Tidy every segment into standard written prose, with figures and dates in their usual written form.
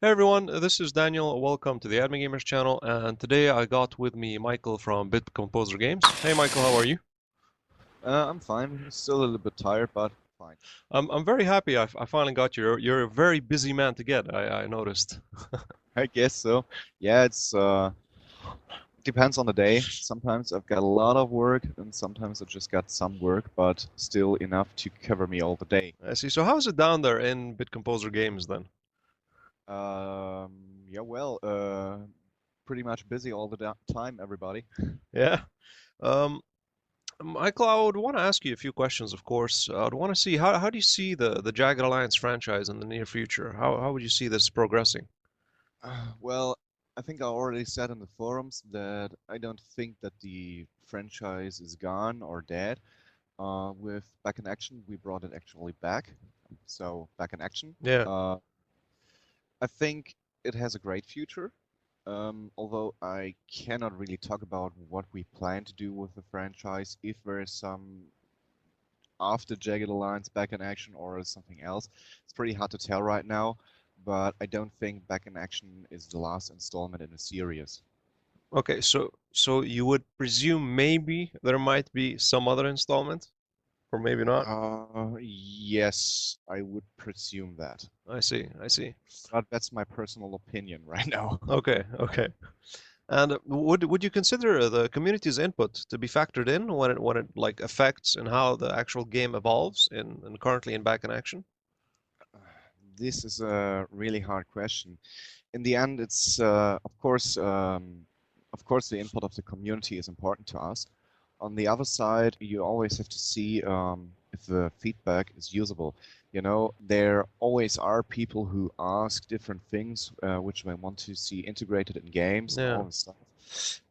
Hey everyone, this is Daniel. Welcome to the AddMeGamers channel, and today I got with me Michael from Bit Composer Games. Hey Michael, how are you? I'm fine. Still a little bit tired, but fine. I'm very happy I finally got you. You're a very busy man to get, I noticed. I guess so. Yeah, it's depends on the day. Sometimes I've got a lot of work, and sometimes I've just got some work, but still enough to cover me all the day. I see. So how's it down there in Bit Composer Games then? Um, yeah, well, pretty much busy all the time, everybody. Yeah. Um, Michael, I would want to ask you a few questions, of course. I'd want to see how do you see the Jagged Alliance franchise in the near future? How would you see this progressing? Well, I think I already said in the forums that I don't think that the franchise is gone or dead. With Back in Action, we brought it actually back. So, Back in Action. Yeah. Uh, I think it has a great future, although I cannot really talk about what we plan to do with the franchise, if there is some after Jagged Alliance Back in Action or something else. It's pretty hard to tell right now, but I don't think Back in Action is the last installment in the series. Okay, so you would presume maybe there might be some other installment, or maybe not. Yes, I would presume that. I see, I see. But that's my personal opinion right now. Okay, okay. And would you consider the community's input to be factored in when it like affects in how the actual game evolves in currently in back in action? This is a really hard question. In the end, it's of course, the input of the community is important to us. On the other side, you always have to see if the feedback is usable. You know, there always are people who ask different things which they want to see integrated in games and Yeah. all this stuff.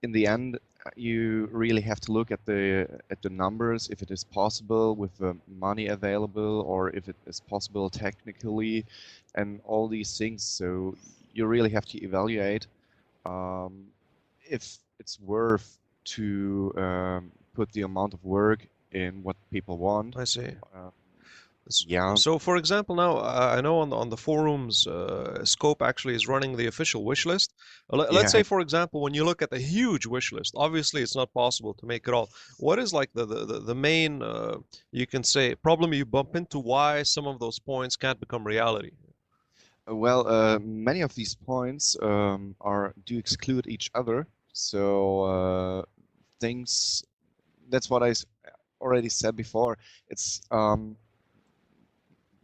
In the end, you really have to look at the numbers, if it is possible with the money available, or if it is possible technically, and all these things. So you really have to evaluate um, if it's worth to put the amount of work in what people want. I see. Uh, S- yeah, So, for example, now I know on the forums, Scope actually is running the official wish list. Let's yeah. say, for example, when you look at the huge wish list, obviously it's not possible to make it all. What is like the main, you can say, problem you bump into why some of those points can't become reality? Well, many of these points are do exclude each other. So things. That's what already said before. It's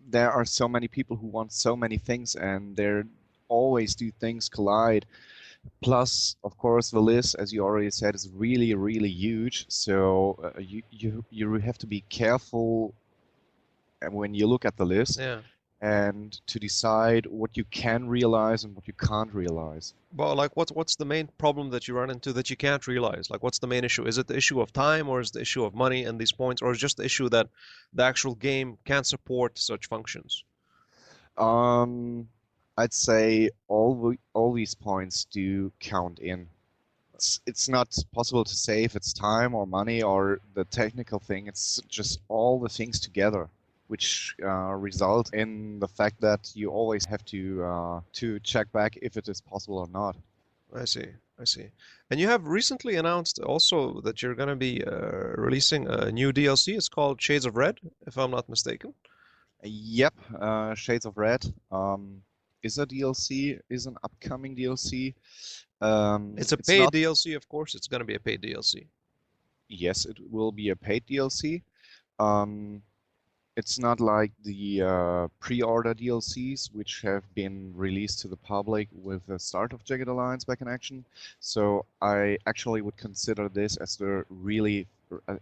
there are so many people who want so many things, and there always do things collide. Plus, of course, the list, as you already said, is really, really huge. So you have to be careful when you look at the list Yeah. and to decide what you can realize and what you can't realize. But like, what's the main problem that you run into that you can't realize? Like, what's the main issue? Is it the issue of time, or is it the issue of money and these points, or is it just the issue that the actual game can't support such functions? Um, I'd say all these points do count in. It's not possible to say if it's time or money or the technical thing. It's just all the things together, which result in the fact that you always have to check back if it is possible or not. I see, I see. And you have recently announced also that you're going to be releasing a new DLC. It's called Shades of Red, if I'm not mistaken. Yep, Shades of Red is a DLC, is an upcoming DLC. It's a It's paid not. DLC, of course. It's going to be a paid DLC. Yes, it will be a paid DLC. Um, It's not like the pre-order DLCs, which have been released to the public with the start of Jagged Alliance Back in Action. So I actually would consider this as the really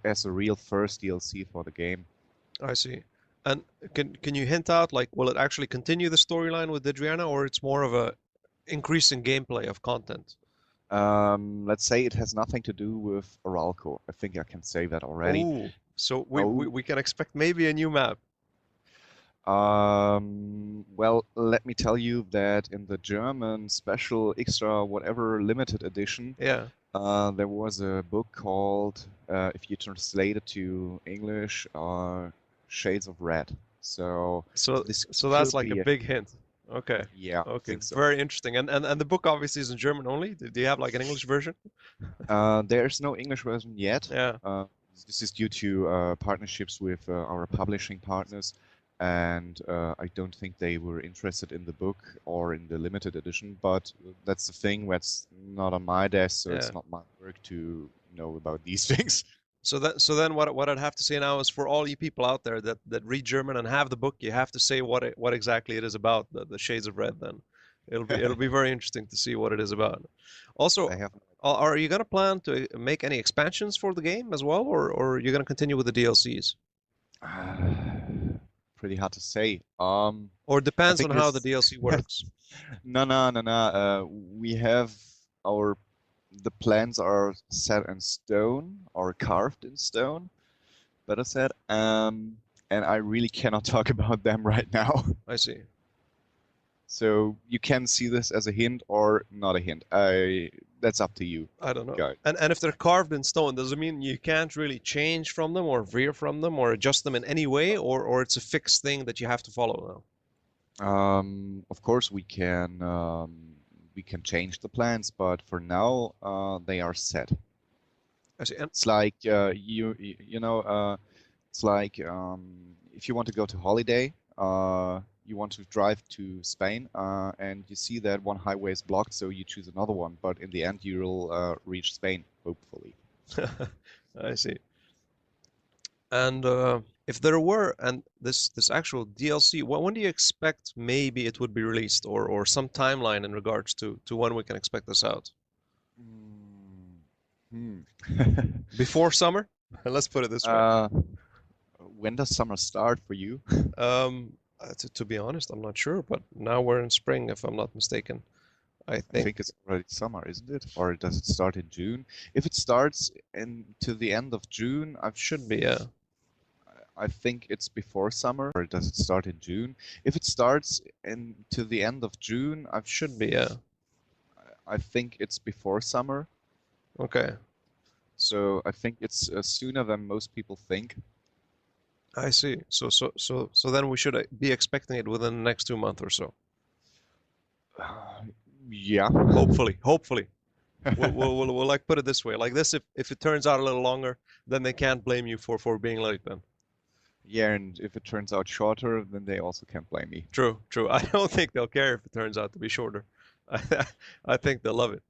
as the real first DLC for the game. I see. And can you hint out like will it actually continue the storyline with Adriana, or it's more of a increasing gameplay of content? Let's say it has nothing to do with Arulco. I think I can say that already. Oh, so Oh, we can expect maybe a new map. well, let me tell you that in the German special extra whatever limited edition, Yeah. there was a book called, if you translate it to English, Shades of Red. So So this so that's could like a be big hint. Okay. Yeah, I Okay. think so. Very interesting. And the book obviously is in German only. Do you have like an English version? There's no English version yet. Yeah. This is due to partnerships with our publishing partners, and I don't think they were interested in the book or in the limited edition. But that's the thing that's not on my desk, so Yeah. it's not my work to know about these things. So then what I'd have to say now is for all you people out there that read German and have the book, you have to say what exactly it is about, the Shades of Red then. It'll be very interesting to see what it is about. Also, I have are you gonna plan to make any expansions for the game as well, or you're gonna continue with the DLCs? pretty hard to say. Or it I depends on think how the this. DLC works. No. We have our the plans are set in stone or carved in stone, better said. And I really cannot talk about them right now. I see. So you can see this as a hint or not a hint. That's up to you, I don't know. guys. And if they're carved in stone, does it mean you can't really change from them or veer from them or adjust them in any way, or it's a fixed thing that you have to follow Of course, we can change the plans, but for now, they are set. I see. And It's like it's like if you want to go to holiday, you want to drive to Spain, and you see that one highway is blocked, so you choose another one. But in the end, you'll reach Spain, hopefully. I see. And if there were, and this actual DLC, when do you expect maybe it would be released, or some timeline in regards to when we can expect this out? Hmm. Before summer? Let's put it this way. When does summer start for you? To be honest, I'm not sure, but now we're in spring, if I'm not mistaken. I I think think it's already summer, isn't it? Or does it start in June? If it starts to the end of June, should be, yeah. I think it's before summer. Or does it start in June? If it starts to the end of June, Should be, yeah. I think it's before summer. Okay, So I think it's sooner than most people think. I see. So then we should be expecting it within the next 2 months or so. Yeah. Hopefully. We'll like put it this way. Like this, if it turns out a little longer, then they can't blame you for being late then. Yeah, and if it turns out shorter, then they also can't blame me. True. I don't think they'll care if it turns out to be shorter. I think they'll love it.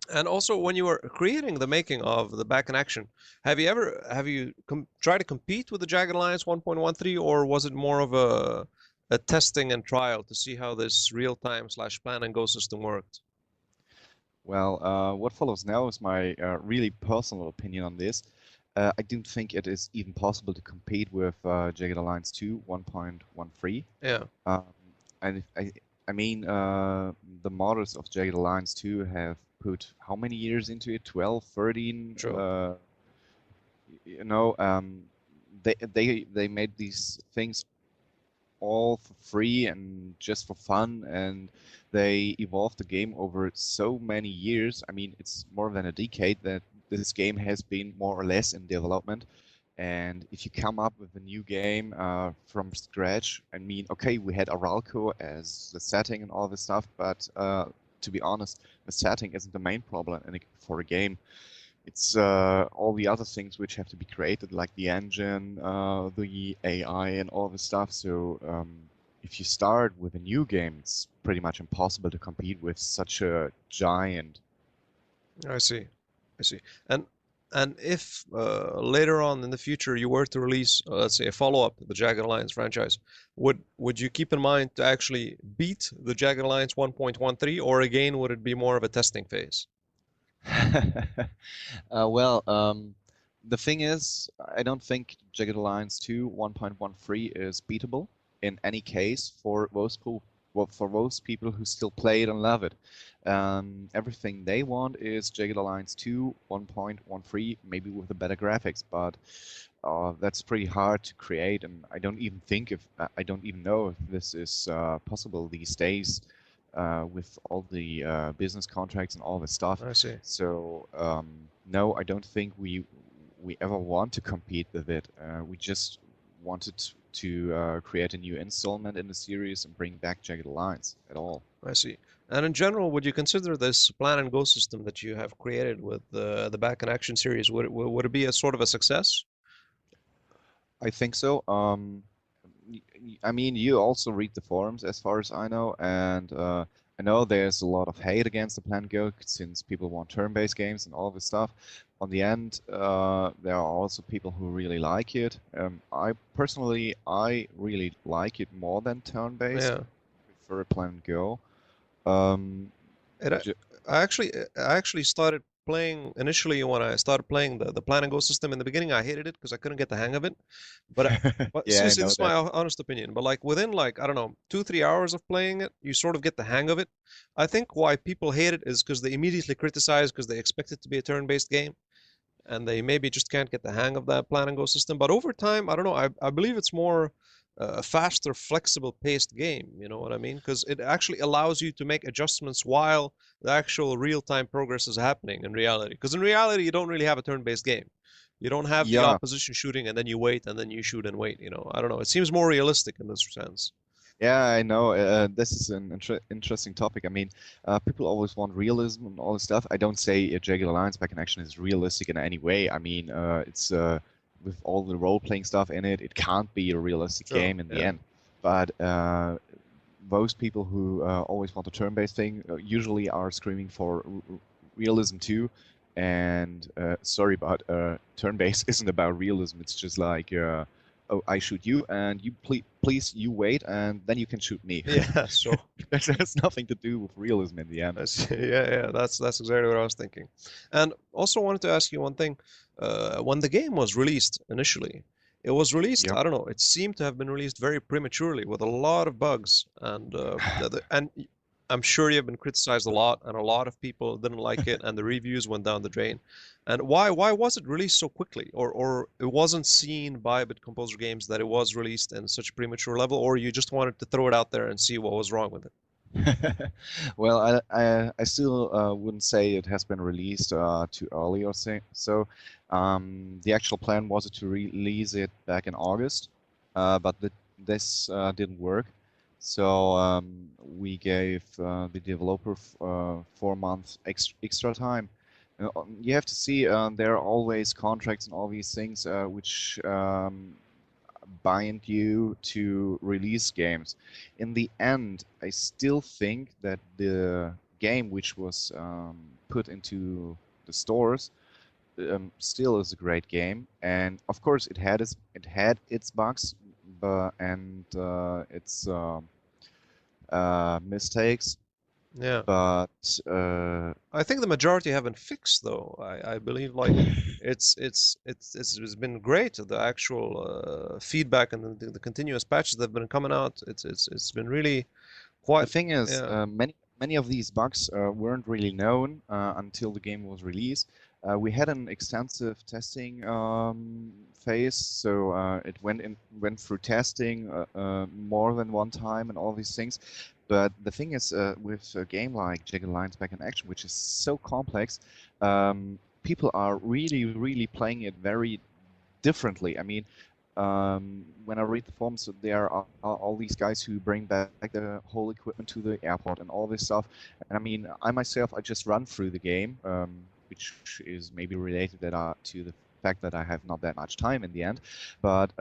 And also, when you were creating the making of the Back in Action, have you tried to compete with the Jagged Alliance 1.13, or was it more of a testing and trial to see how this real-time / plan and go system worked? Well, what follows now is my really personal opinion on this. I don't think it is even possible to compete with Jagged Alliance 2 1.13. Yeah, And I mean, the modders of Jagged Alliance 2 have put how many years into it? 12, 13? true. You know, they made these things all for free and just for fun, and they evolved the game over so many years. I mean, it's more than a decade that this game has been more or less in development. And if you come up with a new game from scratch, I mean, okay, we had Arulco as the setting and all this stuff, but to be honest, the setting isn't the main problem for a game. It's all the other things which have to be created, like the engine, the AI, and all this stuff. So if you start with a new game, it's pretty much impossible to compete with such a giant. I see. And if later on in the future you were to release, let's say, a follow-up to the Jagged Alliance franchise, would you keep in mind to actually beat the Jagged Alliance 1.13, or again would it be more of a testing phase? Well, the thing is, I don't think Jagged Alliance 2 1.13 is beatable in any case for those people who still play it and love it. Everything they want is Jagged Alliance 2 1.13, maybe with the better graphics, but that's pretty hard to create, and I don't even know if this is possible these days. With all the business contracts and all this stuff. I see. So no, I don't think we ever want to compete with it. We just wanted to create a new installment in the series and bring back Jagged Alliance at all. I see. And in general, would you consider this plan and go system that you have created with the Back in Action series, would it be a sort of a success? I think so. I mean, you also read the forums, as far as I know, and I know there's a lot of hate against the Plan&Go since people want turn-based games and all this stuff. On the end, there are also people who really like it. I personally, I really like it more than turn-based. Yeah. I prefer Plan&Go. Um, It, j- I actually started playing initially when I started playing the Plan and Go system. In the beginning, I hated it because I couldn't get the hang of it. But yeah, I seriously, this know is that. my honest opinion. But like within like I don't know 2-3 hours of playing it, you sort of get the hang of it. I think why people hate it is because they immediately criticize because they expect it to be a turn-based game, and they maybe just can't get the hang of that plan and go system. But over time, I don't know. I believe it's more a faster, flexible paced game. You know what I mean? Because it actually allows you to make adjustments while the actual real time progress is happening in reality. Because in reality, you don't really have a turn based game. You don't have the Yeah, opposition shooting and then you wait and then you shoot and wait. I don't know. It seems more realistic in this sense. yeah, I know. This is an interesting topic. I mean, people always want realism and all this stuff. I don't say Jagged Alliance Back in Action is realistic in any way. I mean, it's with all the role-playing stuff in it, it can't be a realistic Sure. game in the Yeah. end. But most people who always want a turn-based thing usually are screaming for realism too. And sorry, but turn-based isn't about realism. It's just like oh, I shoot you, and you please you wait, and then you can shoot me. Yeah. So That has nothing to do with realism in the end. yeah. That's exactly what I was thinking. And also wanted to ask you one thing. When the game was released initially, it was released, Yep. I don't know, it seemed to have been released very prematurely with a lot of bugs. And I'm sure you've been criticized a lot, and a lot of people didn't like it, and the reviews went down the drain. And why was it released so quickly? Or it wasn't seen by Bit Composer Games that it was released in such a premature level, or you just wanted to throw it out there and see what was wrong with it? Well, I still wouldn't say it has been released too early or so. The actual plan was to release it back in August, but this didn't work. So we gave the developer 4 months extra time. You have to see there are always contracts and all these things which bind you to release games. In the end, I still think that the game which was put into the stores still is a great game, and of course it had its bugs, and its mistakes, Yeah. but I think the majority haven't fixed though. I believe like it's been great. The actual feedback and the continuous patches that have been coming out. It's been really the quite thing is, yeah. many of these bugs weren't really known until the game was released. We had an extensive testing phase, so it went through testing more than one time and all these things. But the thing is, with a game like Jagged Alliance Back in Action, which is so complex, people are really playing it very differently. I mean, when I read the forums, there are all these guys who bring back the whole equipment to the airport and all this stuff. And I mean, I myself, I just run through the game, which is maybe related to the fact that I have not that much time in the end. But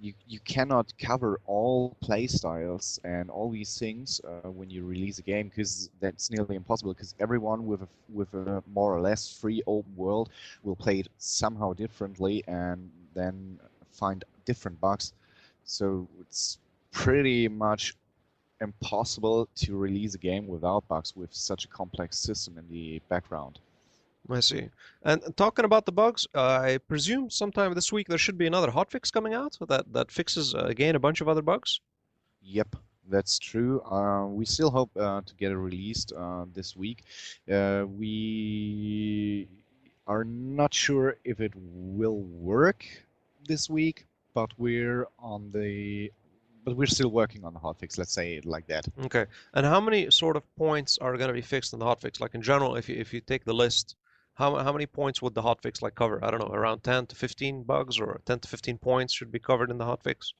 you cannot cover all play styles and all these things when you release a game, because that's nearly impossible, because everyone with a more or less free open world will play it somehow differently and then find different bugs. So it's pretty much impossible to release a game without bugs with such a complex system in the background. I see. And talking about the bugs, I presume sometime this week there should be another hotfix coming out that fixes again a bunch of other bugs. Yep, that's true. We still hope to get it released this week. We are not sure if it will work this week, but we're still working on the hotfix. Let's say it like that. Okay. And how many sort of points are going to be fixed in the hotfix? Like in general, if you take the list, how many points would the hotfix like cover? I don't know, around 10 to 15 bugs or 10 to 15 points should be covered in the hotfix.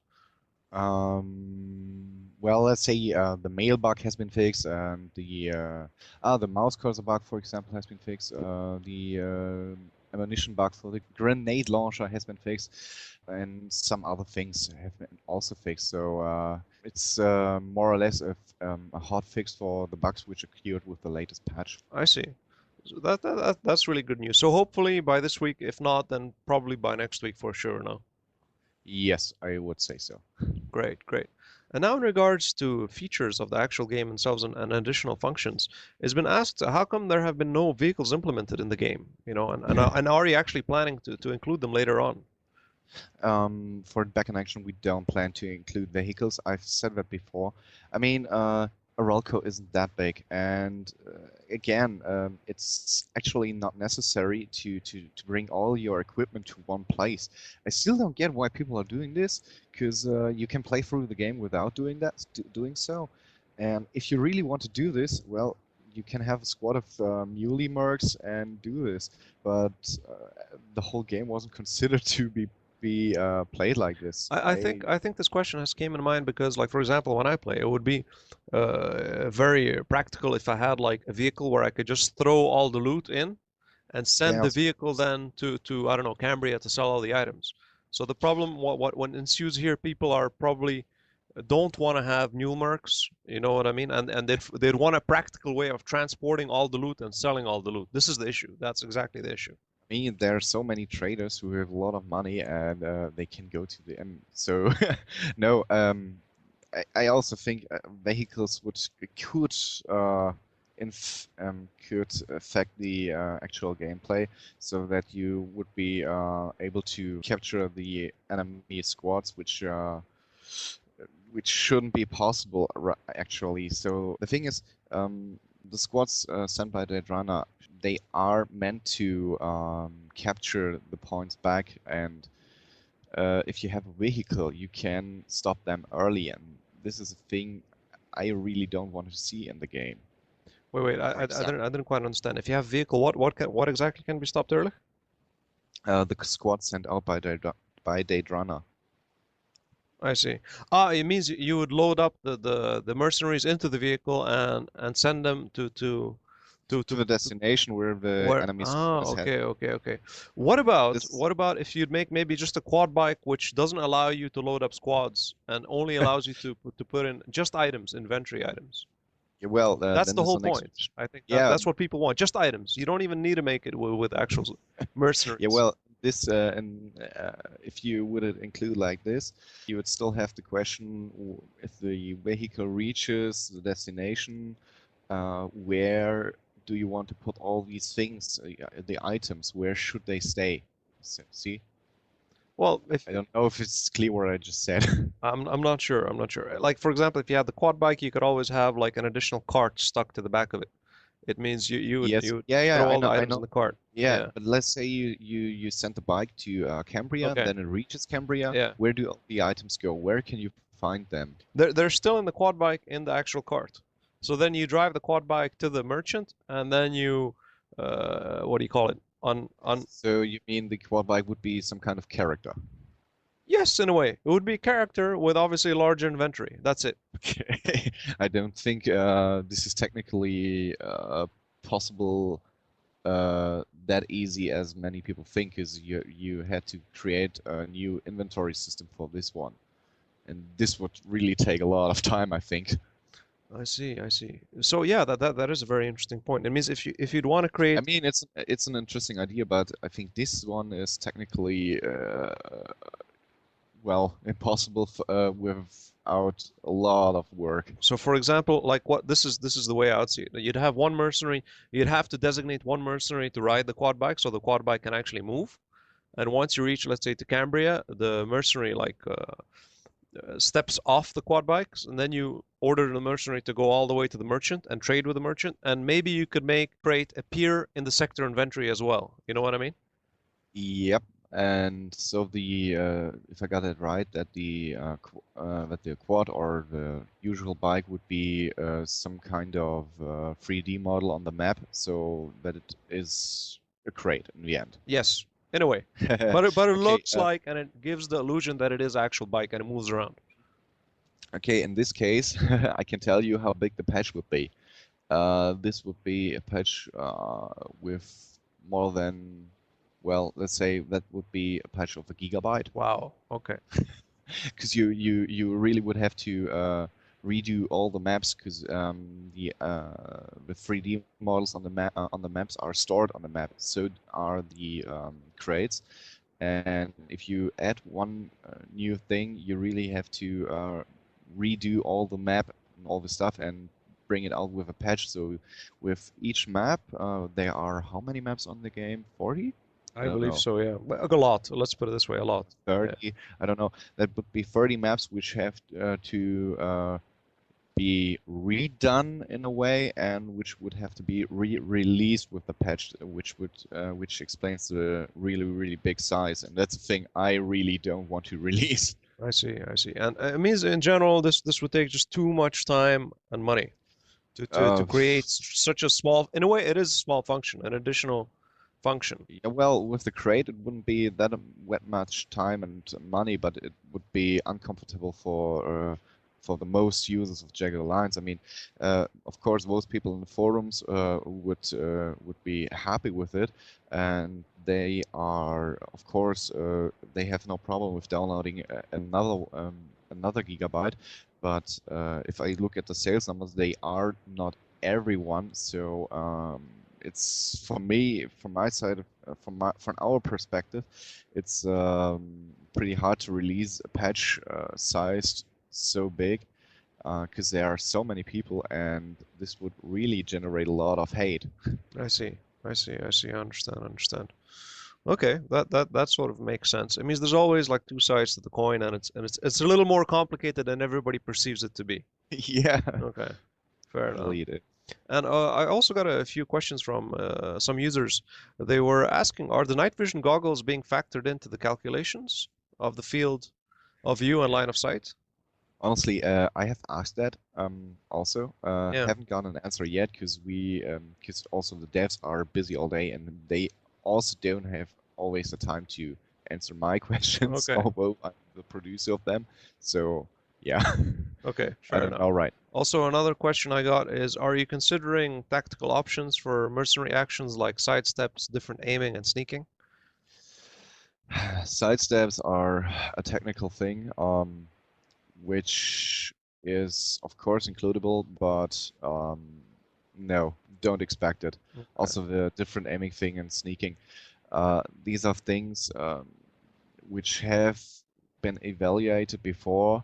Well, let's say the mail bug has been fixed, and the mouse cursor bug, for example, has been fixed. The ammunition bug for the grenade launcher has been fixed, and some other things have been also fixed. So it's more or less a hot fix for the bugs which occurred with the latest patch. I see. So that's really good news. So hopefully by this week, if not, then probably by next week for sure, no? Yes, I would say so. Great, great. And now in regards to features of the actual game themselves and additional functions, it's been asked how come there have been no vehicles implemented in the game, you know, and are you actually planning to include them later on? For back in action, we don't plan to include vehicles. I've said that before. I mean, Arulco isn't that big, and again, it's actually not necessary to bring all your equipment to one place. I still don't get why people are doing this, because you can play through the game without doing so. And if you really want to do this, well, you can have a squad of muley mercs and do this. But the whole game wasn't considered to be played like this. I think this question has came in mind because, like, for example, when I play, it would be very practical if I had like a vehicle where I could just throw all the loot in and send Yeah, the vehicle then to I don't know, Cambria to sell all the items. So the problem what ensues here, people are probably don't want to have mule mercs, you know what I mean? And they'd want a practical way of transporting all the loot and selling all the loot. This is the issue. That's exactly the issue. I mean, there are so many traders who have a lot of money and they can go to the end. So, no, I also think vehicles could could affect the actual gameplay, so that you would be able to capture the enemy squads, which shouldn't be possible actually. So the thing is, the squads sent by the runner, they are meant to capture the points back, and if you have a vehicle, you can stop them early, and this is a thing I really don't want to see in the game. Wait, For example, I didn't quite understand. If you have vehicle, what exactly can be stopped early? the squad sent out by Date Runner. I see. Ah, it means you would load up the mercenaries into the vehicle and send them To the destination where the where enemy ah squad is heading. okay. This, What about if you'd make maybe just a quad bike which doesn't allow you to load up squads and only allows you to put in just items, inventory items. yeah, well, That's then the there's whole the next. point. I think Yeah, that's what people want, just items. You don't even need to make it with actual yeah, mercenaries. well, this and if you would include like this, you would still have the question if the vehicle reaches the destination, where do you want to put all these things, the items, where should they stay? See? Well, if I don't know if it's clear what I just said. I'm not sure. I'm not sure. Like for example, if you had the quad bike, you could always have like an additional cart stuck to the back of it. It means Yes, you would yeah, throw I all the know, I items in know. the cart. Yeah, Yeah. but let's say you send the bike to Cambria, Okay. then it reaches Cambria. Yeah. Where do all the items go? Where can you find them? They're still in the quad bike in the actual cart. So then you drive the quad bike to the merchant, and then you what do you call it? On So you mean the quad bike would be some kind of character? Yes, in a way. It would be a character with obviously a larger inventory. That's it. Okay, I don't think this is technically possible that easy as many people think. Is you had to create a new inventory system for this one, and this would really take a lot of time, I think. I see, I see. So yeah, that is a very interesting point. It means if you'd want to I create mean, it's an interesting idea, but I think this one is technically well impossible without a lot of work. so for example, like what this is the way I would see it. You'd have one mercenary, you'd have to designate one mercenary to ride the quad bike so the quad bike can actually move. And once you reach, let's say, to Cambria, the mercenary like steps off the quad bikes, and then you order the mercenary to go all the way to the merchant and trade with the merchant, and maybe you could make crate appear in the sector inventory as well. You know what I mean? Yep. And so the if I got it right, that the quad or the usual bike would be some kind of 3D model on the map, so that it is a crate in the end. Yes, in a way. But it Okay, looks like, and it gives the illusion that it is actual bike and it moves around. okay. In this case, I can tell you how big the patch would be. This would be a patch with more than, well, let's say that would be a patch of a gigabyte. Wow. Okay. Because you really would have to redo all the maps because the 3D models on the maps are stored on the map. So are the crates. And if you add one new thing, you really have to redo all the map and all the stuff and bring it out with a patch. So with each map, there are how many maps on the game? 40? I don't believe know. so, yeah. A lot. Let's put it this way, a lot. 30? I don't know. That would be 30 maps which have to be redone in a way, and which would have to be re-released with the patch, which explains the really big size. And that's a thing I really don't want to release. I see, I see. And it means in general, this would take just too much time and money to Uh, create such a small, in a way, it is a small function, an additional function. yeah, well, with the crate, it wouldn't be that much time and money, but it would be uncomfortable for the most users of Jagged Alliance. I mean, of course, most people in the forums would be happy with it, and they are, of course, they have no problem with downloading another gigabyte. But if I look at the sales numbers, they are not everyone. So it's for me, from my side, from our perspective, it's pretty hard to release a patch sized so big because there are so many people, and this would really generate a lot of hate. I see, I see, I see. I understand, I understand. Okay, that sort of makes sense. It means there's always like two sides to the coin, and it's a little more complicated than everybody perceives it to be. Yeah, Okay, fair enough. really it is. And I also got a few questions from some users. They were asking, are the night vision goggles being factored into the calculations of the field of view and line of sight? Honestly, I have asked that also. Yeah. Haven't gotten an answer yet because also the devs are busy all day and they also don't have always the time to answer my questions, Okay. although I'm the producer of them. So yeah, Okay, I fair don't enough. know, right? Also, another question I got is, are you considering tactical options for mercenary actions like sidesteps, different aiming, and sneaking? Sidesteps are a technical thing, which is of course includable, but no, don't expect it. Okay. Also, the different aiming thing and sneaking. These are things which have been evaluated before,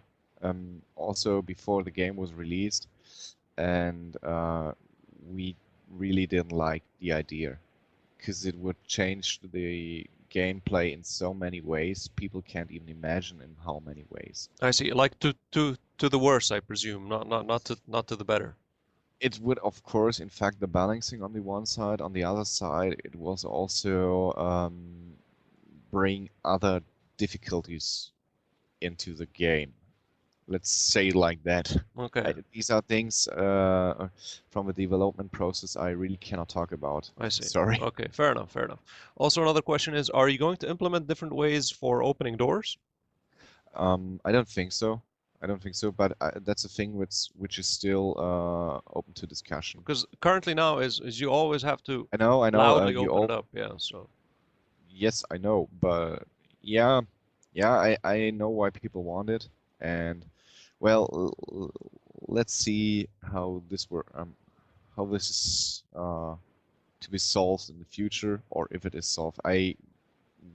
also before the game was released, and we really didn't like the idea because it would change the gameplay in so many ways. People can't even imagine in how many ways. I see. Like to the worse, I presume, not to the better. It would, of course, in fact, the balancing on the one side. On the other side, it was also bring other difficulties into the game. Let's say like that. Okay, These are things from the development process I really cannot talk about. I see. Sorry. Okay, fair enough, fair enough. Also, another question is, are you going to implement different ways for opening doors? I don't think so. I don't think so, but that's a thing which is still open to discussion. Because currently now is you always have to I know, loudly you open all. it up. Yeah, so Yes, I know, but yeah, I know why people want it, and well, let's see how this is to be solved in the future, or if it is solved.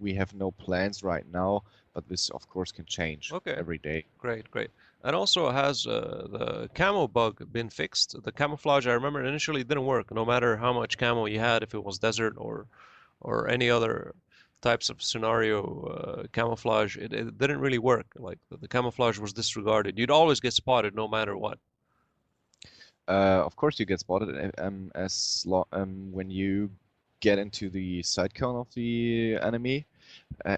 We have no plans right now, but this of course can change okay, every day. great, great. And also, has the camo bug been fixed? The camouflage, I remember initially didn't work, no matter how much camo you had, if it was desert or any other types of scenario camouflage, it didn't really work. Like the camouflage was disregarded. You'd always get spotted no matter what. Of course, you get spotted when you get into the side cone of the enemy.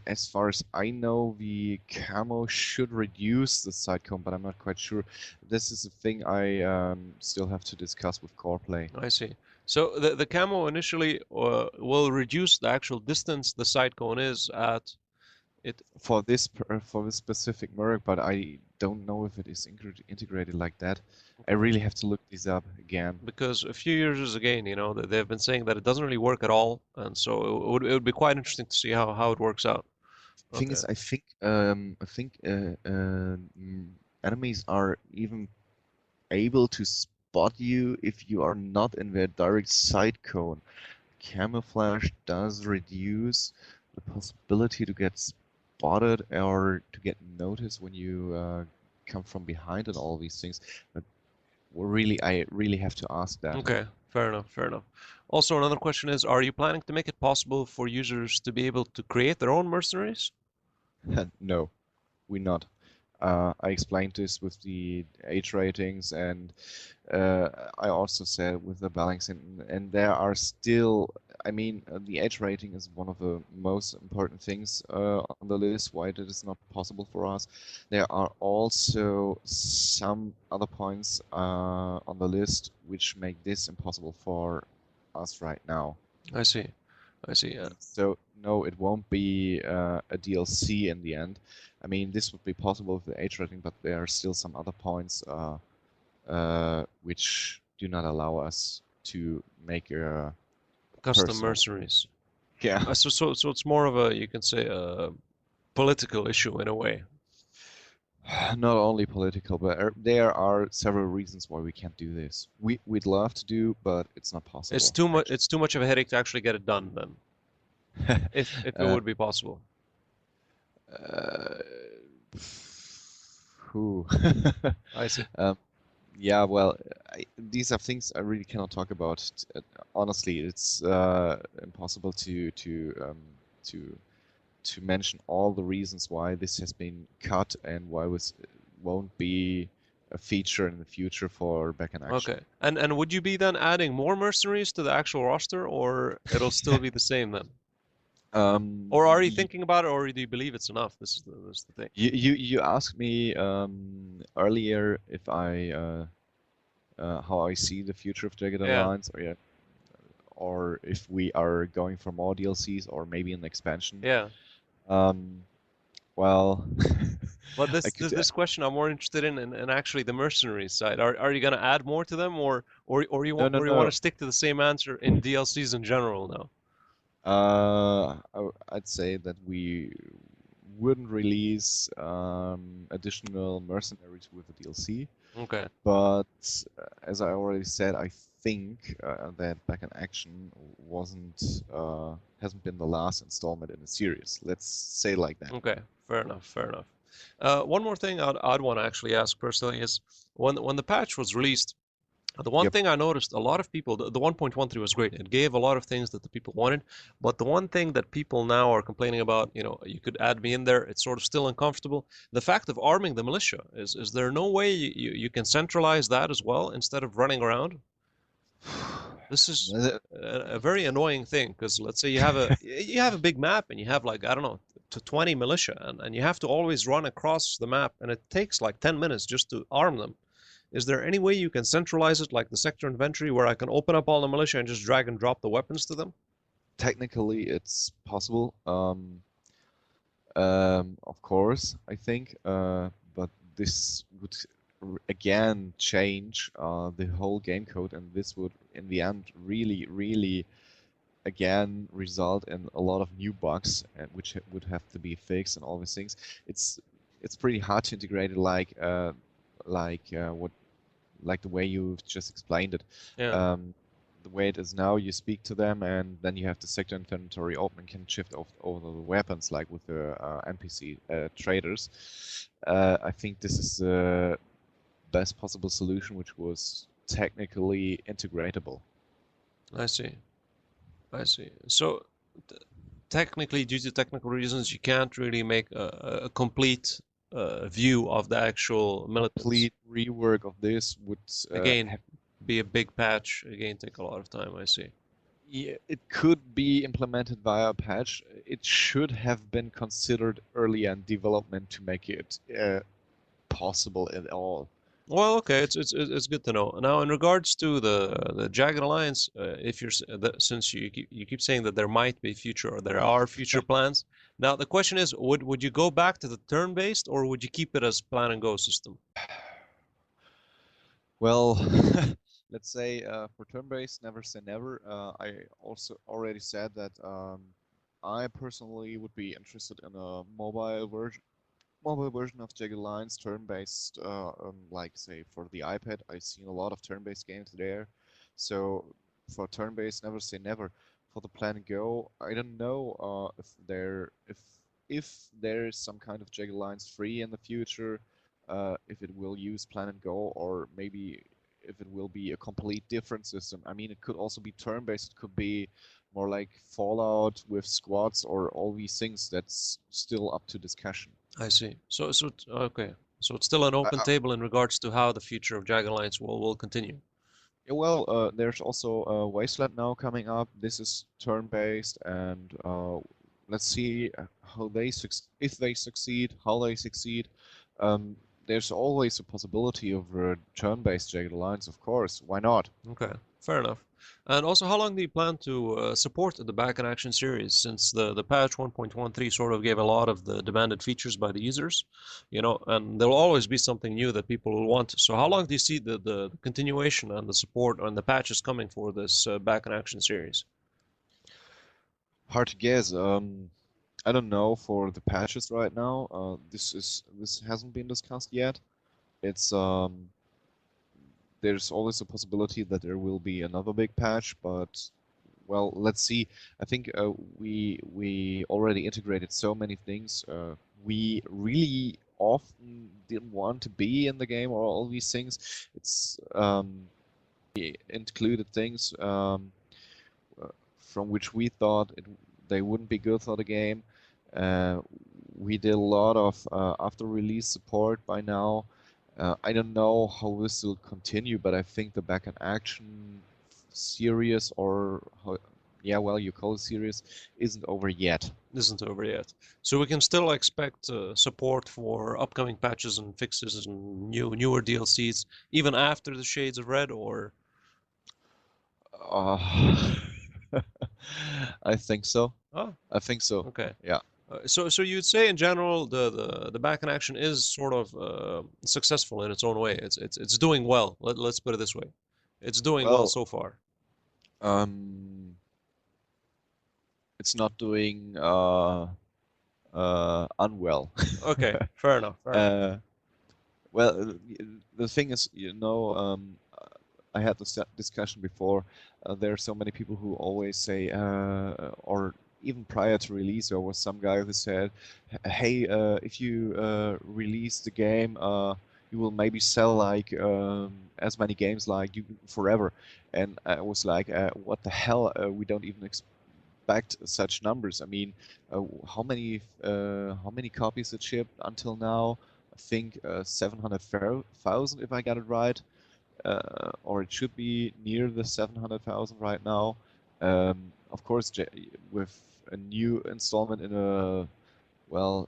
As far as I know, the camo should reduce the side cone, but I'm not quite sure. This is a thing I still have to discuss with core play. I see. So the camo initially will reduce the actual distance the side cone is at it. For this specific merc, but I don't know if it is integrated like that. I really have to look this up again. Because a few years again, you know, they've been saying that it doesn't really work at all, and so it would be quite interesting to see how it works out. Thing Okay. is, I think enemies are even able to spot you if you are not in their direct side cone. Camouflage does reduce the possibility to get spotted or to get noticed when you come from behind and all these things. But I really have to ask that. Okay, fair enough, fair enough. Also, another question is, are you planning to make it possible for users to be able to create their own mercenaries? No, we're not. I explained this with the age ratings, and I also said with the balancing, and there are still, I mean, the age rating is one of the most important things on the list, why it is not possible for us. There are also some other points on the list which make this impossible for us right now. I see, I see. So no, it won't be a DLC in the end. I mean, this would be possible with the age rating, but there are still some other points which do not allow us to make a Custom personal. mercenaries. Yeah. So it's more of a, you can say, a political issue in a way. Not only political, but there are several reasons why we can't do this. We'd love to do, but it's not possible. It's too much. It's too much of a headache to actually get it done then, if it would be possible. Uh, who? I see. Yeah, well, these are things I really cannot talk about. Honestly, it's impossible to mention all the reasons why this has been cut and why this won't be a feature in the future for Back in Action. Okay. And would you be then adding more mercenaries to the actual roster, or it'll still be the same then? Or are you thinking about it, or do you believe it's enough? This is the thing. You asked me earlier if how I see the future of Jagged Yeah. Alliance, or if we are going for more DLCs or maybe an expansion. Yeah. Well, But I could, this question I'm more interested in actually the mercenaries side. Are you gonna add more to them, or you no, want no, or you want no. to stick to the same answer in DLCs in general now? I'd say that we wouldn't release additional mercenaries with the DLC. Okay. But as I already said, I think that Back in Action hasn't been the last installment in the series. Let's say like that. Okay. Fair enough. Fair enough. One more thing I'd want to actually ask personally is when the patch was released, the one Yep. thing I noticed, a lot of people, the 1.13 was great. It gave a lot of things that the people wanted, but the one thing that people now are complaining about, you know, you could add me in there, it's sort of still uncomfortable. The fact of arming the militia, is there no way you can centralize that as well instead of running around? This is a very annoying thing because let's say you have a big map and you have like, I don't know, to 20 militia and you have to always run across the map and it takes like 10 minutes just to arm them. Is there any way you can centralize it like the sector inventory where I can open up all the militia and just drag and drop the weapons to them? Technically, it's possible. Of course, I think, but this would again change the whole game code, and this would, in the end, really, again, result in a lot of new bugs, and which would have to be fixed and all these things. It's pretty hard to integrate it like the way you've just explained it. Yeah. The way it is now, you speak to them, and then you have the sector inventory open and can shift over the weapons, like with the NPC traders. I think this is the best possible solution, which was technically integratable. I see. I see. So technically, due to technical reasons, you can't really make a complete view of the actual militants. Complete rework of this would Again, be a big patch. Again, take a lot of time. I see. Yeah, it could be implemented via a patch. It should have been considered earlier in development to make it possible at all. Well, okay, it's good to know. Now, in regards to the Jagged Alliance, if since you keep saying that there might be future or there are future plans, now the question is, would you go back to the turn-based or would you keep it as plan and go system? Well, let's say for turn-based, never say never. I also already said that I personally would be interested in a mobile version of Jagged Alliance, turn-based, like say for the iPad. I've seen a lot of turn-based games there. So for turn-based, never say never. For the Plan and Go, I don't know if there is some kind of Jagged Alliance free in the future, if it will use Plan and Go, or maybe if it will be a complete different system. I mean, it could also be turn-based. It could be more like Fallout with squads or all these things. That's still up to discussion. I see. Okay. So it's still an open I, table in regards to how the future of Jagged Alliance will continue. Yeah, well, there's also Wasteland now coming up. This is turn-based, and let's see how if they succeed, how they succeed. Um, there's always a possibility of a turn-based Jagged Alliance, of course. Why not? Okay, fair enough. And also, how long do you plan to support the Back in Action series? Since the patch 1.13 sort of gave a lot of the demanded features by the users, and there will always be something new that people will want. So, how long do you see the continuation and the support and the patches coming for this Back in Action series? Hard to guess. I don't know for the patches right now. This hasn't been discussed yet. It's There's always a possibility that there will be another big patch, but well, let's see. I think we already integrated so many things. We really often didn't want to be in the game or all these things. It's We included things uh, from which we thought they wouldn't be good for the game. Uh, we did a lot of after release support by now. I don't know how this will continue, but I think the Back in Action series, or how, yeah, well, you call it series, isn't over yet. Isn't over yet. So we can still expect support for upcoming patches and fixes and newer DLCs even after the Shades of Red, or Uh, I think so. oh, I think so. okay. Yeah. So you'd say in general the back in action is sort of successful in its own way. It's doing well. Let's put it this way. It's doing well Well, so far. um, it's not doing unwell. Okay, fair enough. Fair enough. Uh, well, the thing is, I had this discussion before. There are so many people who always say, or even prior to release, there was some guy who said, "Hey, if you release the game, you will maybe sell like as many games like you forever." And I was like, "What the hell? We don't even expect such numbers. I mean, how many copies it shipped until now? I think 700,000, if I got it right, or it should be near the 700,000 right now. Of course, with a new installment in a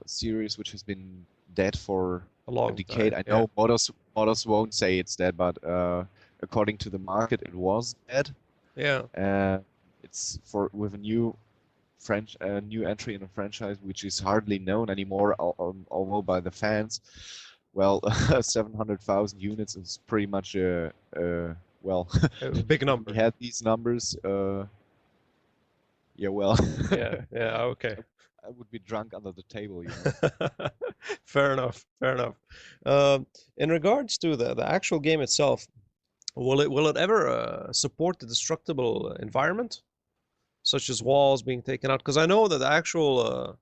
series which has been dead for A a long decade. time. I Yeah. know modders won't say it's dead, but according to the market, it was dead. Yeah. Uh, it's for with a new entry in a franchise which is hardly known anymore, although by the fans. Well, 700,000 units is pretty much well. A big If we number. had these numbers, yeah, well, Yeah. Yeah. Okay. I would be drunk under the table, you know. Fair enough. Fair enough. Um, in regards to the actual game itself, will it ever support the destructible environment, such as walls being taken out? Because I know that the actual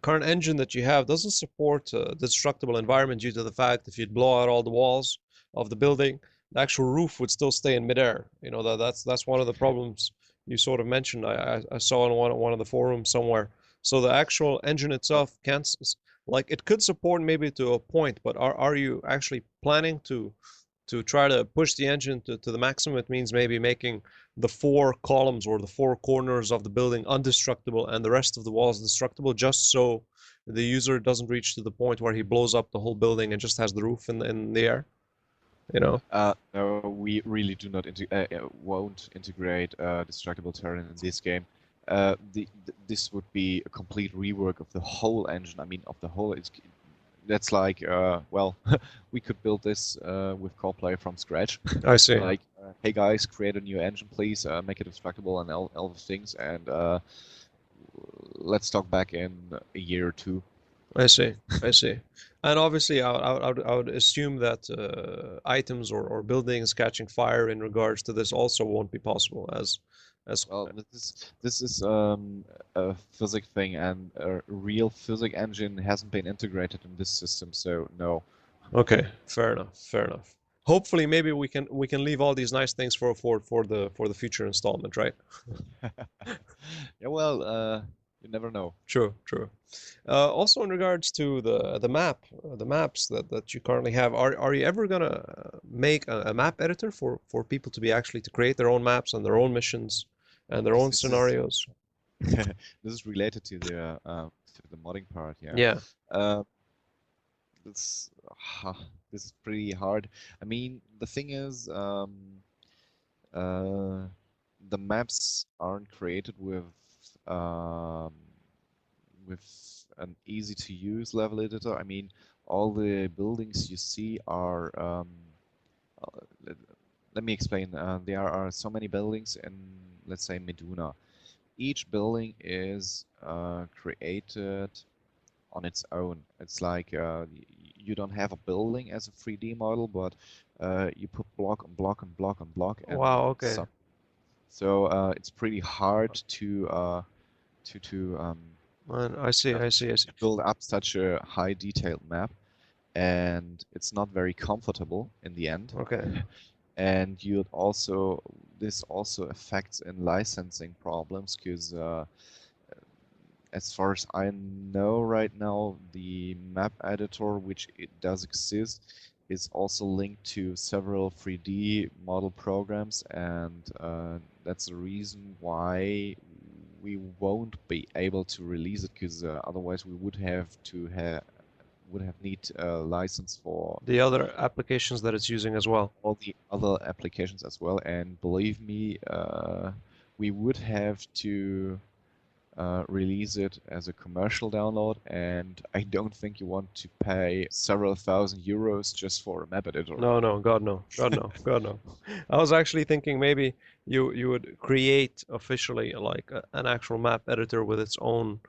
current engine that you have doesn't support destructible environment due to the fact if you'd blow out all the walls of the building, the actual roof would still stay in midair. That's one of the problems you sort of mentioned. I saw in one of the forums somewhere. So the actual engine itself can't like it could support maybe to a point, but are you actually planning to try to push the engine to the maximum? It means maybe making the four columns or the four corners of the building undestructible and the rest of the walls destructible, just so the user doesn't reach to the point where he blows up the whole building and just has the roof in the air. You know? No, we really do not won't integrate destructible terrain in this game. This would be a complete rework of the whole engine. I mean, of the whole. That's like, well, we could build this with core play from scratch. I see. Like, hey guys, create a new engine, please. Make it destructible and all the things, and let's talk back in a year or two. I see. I see. And obviously, I would assume that items or buildings catching fire in regards to this also won't be possible as Well, this is a physics thing, and a real physics engine hasn't been integrated in this system, so no. okay, fair enough, fair enough. Hopefully, maybe we can leave all these nice things for the future installment, right? Yeah, well, you never know. True, true. Also, in regards to the maps that you currently have, are you ever gonna make a map editor for people to be actually to create their own maps and their own missions and their Yes, own scenarios? this is related to the modding part, yeah. Yeah. Uh, this this is pretty hard. I mean, the thing is, uh, the maps aren't created um, with an easy to use level editor. I mean, all the buildings you see are let, let me explain. There are so many buildings in, let's say, Meduna. Each building is created on its own. It's like you don't have a building as a 3D model, but you put block on block on block on block, and Wow. Okay. so it's pretty hard to Man, I see. I see. I see. build up such a high detailed map, and it's not very comfortable in the end. Okay. And this also affects in licensing problems because as far as I know right now, the map editor, which it does exist, is also linked to several 3D model programs, and that's the reason why we won't be able to release it, because otherwise we would have need a license for The other applications that it's using as well. all the other applications as well. And believe me, we would have to release it as a commercial download, and I don't think you want to pay several thousand euros just for a map editor. No, no, God no, God no, God no. I was actually thinking maybe you would create officially like an actual map editor with its own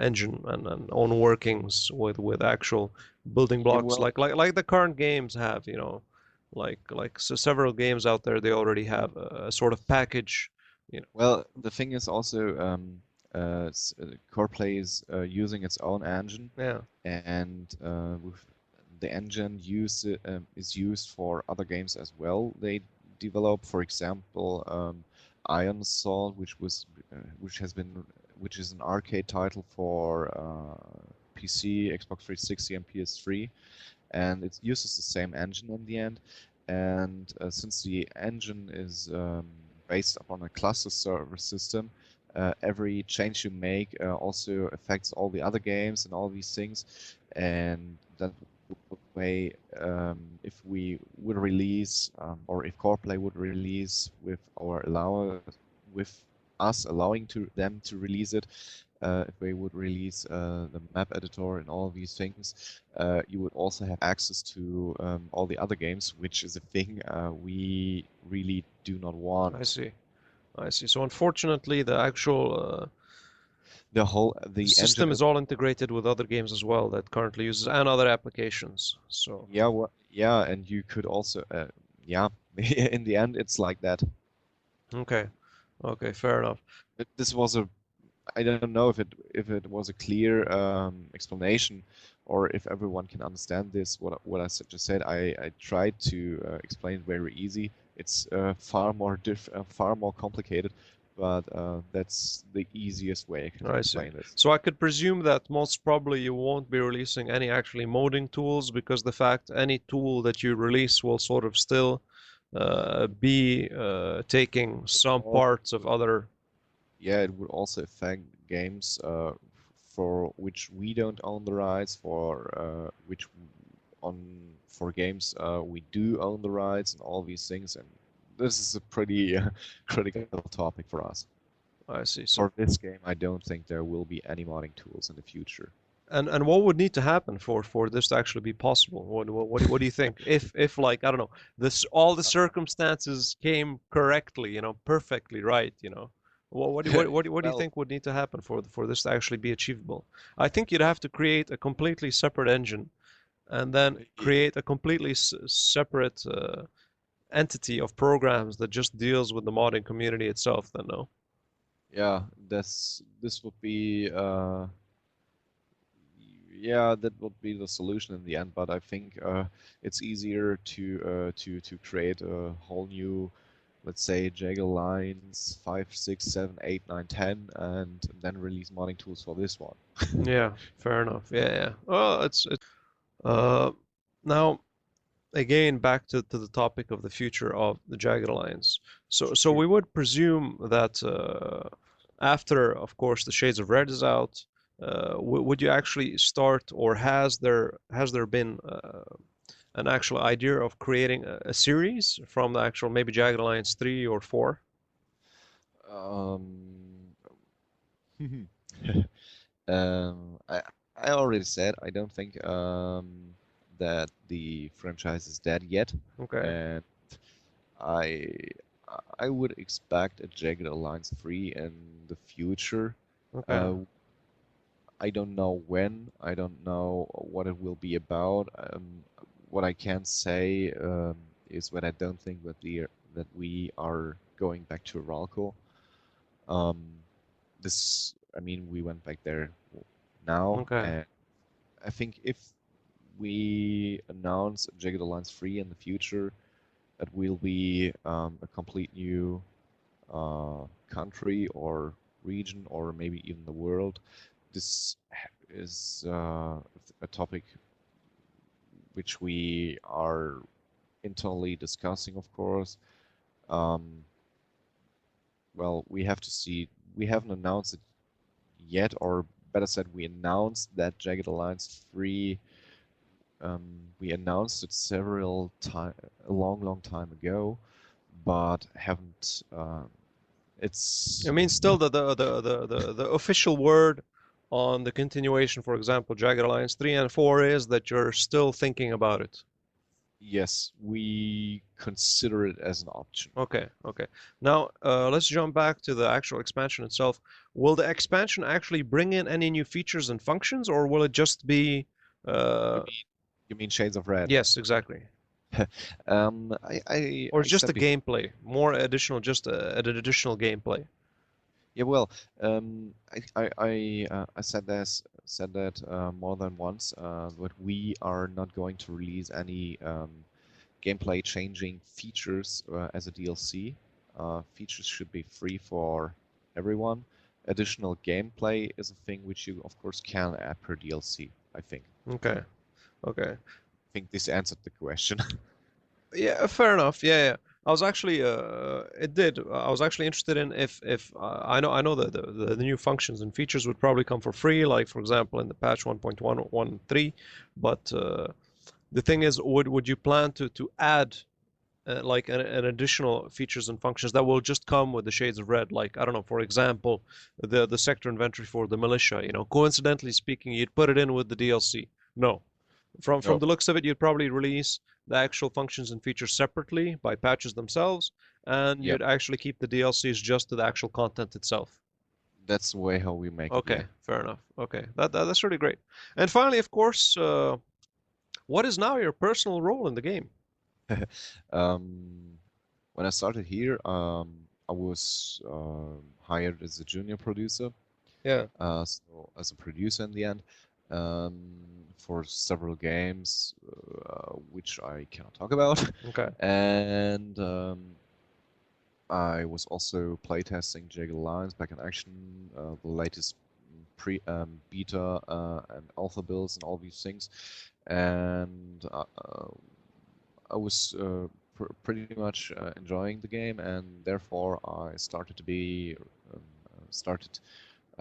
engine and own workings with actual building Yeah, blocks well, like the current games have, like so several games out there they already have a sort of package, you know. well, the thing is also CorePlay is using its own engine, Yeah. and with the engine is used for other games as well. They develop, for example, Iron Assault, which is an arcade title for PC, Xbox 360, and PS3, and it uses the same engine in the end. And since the engine is based upon a cluster server system, every change you make also affects all the other games and all these things. And that way, if we would release, or if CorePlay would release with us allowing them to release it, if we would release the map editor and all these things, you would also have access to all the other games, which is a thing we really do not want. I see. I see. So unfortunately, the actual The system engine is all integrated with other games as well that currently uses and other applications. So Yeah, yeah, and you could also, yeah, in the end, it's like that. okay, okay, fair enough. But I don't know if it was a clear explanation, or if everyone can understand this. What I just said, I tried to explain it very easy. It's far more complicated, but that's the easiest way I can I see. explain this. So I could presume that most probably you won't be releasing any actually modding tools because the fact any tool that you release will sort of still be taking some parts of other. Yeah, it would also affect games for which we don't own the rights, for which on for games, we do own the rights and all these things, and this is a pretty critical topic for us. I see. So, For this game, I don't think there will be any modding tools in the future. and what would need to happen for this to actually be possible? What do you think? If like I don't know, this all the circumstances came correctly, perfectly right, what do you Well, think would need to happen for this to actually be achievable? I think you'd have to create a completely separate engine and then create a completely separate entity of programs that just deals with the modding community itself. Then no. yeah, this would be yeah, that would be the solution in the end. But I think it's easier to create a whole new, let's say, Jagged Alliance 5, 6, 7, 8, 9, 10, and then release modding tools for this one. Yeah, fair enough. Yeah, yeah. Well, uh now again back to the topic of the future of the Jagged Alliance. So Sure. we would presume that after, of course, the Shades of Red is out, would you actually start, or has there been an actual idea of creating a series from the actual maybe Jagged Alliance 3 or 4? Um, I already said I don't think that the franchise is dead yet, Okay, and I I would expect a Jagged Alliance 3 in the future. okay, Uh, I don't know when. I don't know what it will be about. What I can say is that I don't think that we are going back to Arulco. Um, I mean, we went back there now, okay, and I think if we announce Jagged Alliance 3 in the future, it will be a complete new country or region, or maybe even the world. This is a topic which we are internally discussing, of course. Um, well, we have to see. We haven't announced it yet, or better said, we announced that Jagged Alliance 3. We announced it a long, long time ago, but haven't. I It's mean, still the official word on the continuation, for example, Jagged Alliance 3 and 4 is that you're still thinking about it. Yes, we consider it as an option. Okay, okay. Now, let's jump back to the actual expansion itself. Will the expansion actually bring in any new features and functions, or will it just be, You uh, mean you mean Shades of Red? yes, exactly. Or I just said a before. gameplay, more additional, just an additional gameplay. Yeah, well, I said that more than once. But we are not going to release any gameplay changing features as a DLC. Features should be free for everyone. Additional gameplay is a thing which you, of course, can add per DLC, I think. Okay, okay. I think this answered the question. Yeah, fair enough. Yeah, yeah. I was actually, it did. I was actually interested in if I know that the new functions and features would probably come for free, like for example in the patch 1.113. But the thing is, would you plan to add like an additional features and functions that will just come with the Shades of Red? Like I don't know, for example, the sector inventory for the militia. Coincidentally speaking, you'd put it in with the DLC. No, from No, the looks of it, you'd probably release the actual functions and features separately by patches themselves, and yeah, you'd actually keep the DLCs just to the actual content itself. that's the way how we make it. Yeah. Okay, fair enough. Okay, that's really great. And finally, of course, what is now your personal role in the game? Um, when I started here, I was hired as a junior producer, Yeah. so as a producer in the end, um, for several games, which I cannot talk about. Okay. And I was also playtesting Jagged Alliance back in action, the latest beta and alpha builds and all these things. And I was pretty much enjoying the game, and therefore I started to be started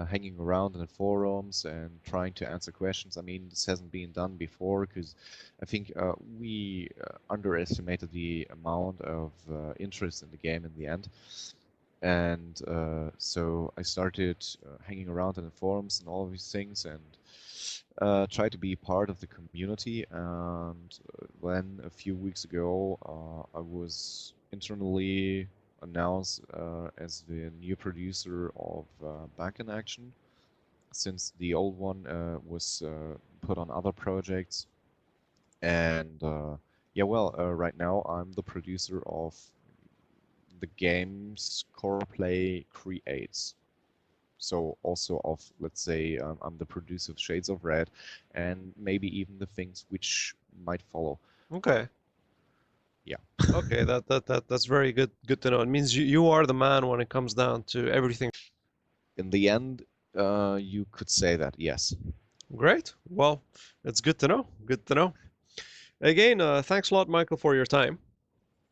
hanging around in the forums and trying to answer questions. I mean, this hasn't been done before because I think we underestimated the amount of interest in the game in the end. And so I started hanging around in the forums and all of these things and try to be part of the community. And then a few weeks ago, I was internally announced as the new producer of Back in Action, since the old one was put on other projects. And yeah, well, right now I'm the producer of the games Core Play creates. So also of, let's say, I'm the producer of Shades of Red, and maybe even the things which might follow. Okay. Yeah. Okay, that's very good to know. It means you are the man when it comes down to everything. In the end, you could say that, yes. Great. Well, it's good to know. Good to know. Again, thanks a lot, Michael, for your time.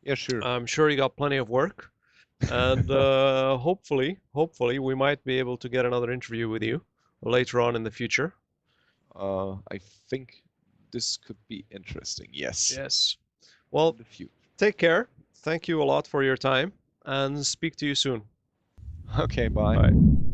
Yeah, sure. I'm sure you got plenty of work, and hopefully, we might be able to get another interview with you later on in the future. I think this could be interesting, yes. Yes. In Well, the future. take care. Thank you a lot for your time, and speak to you soon. Okay, bye. Bye.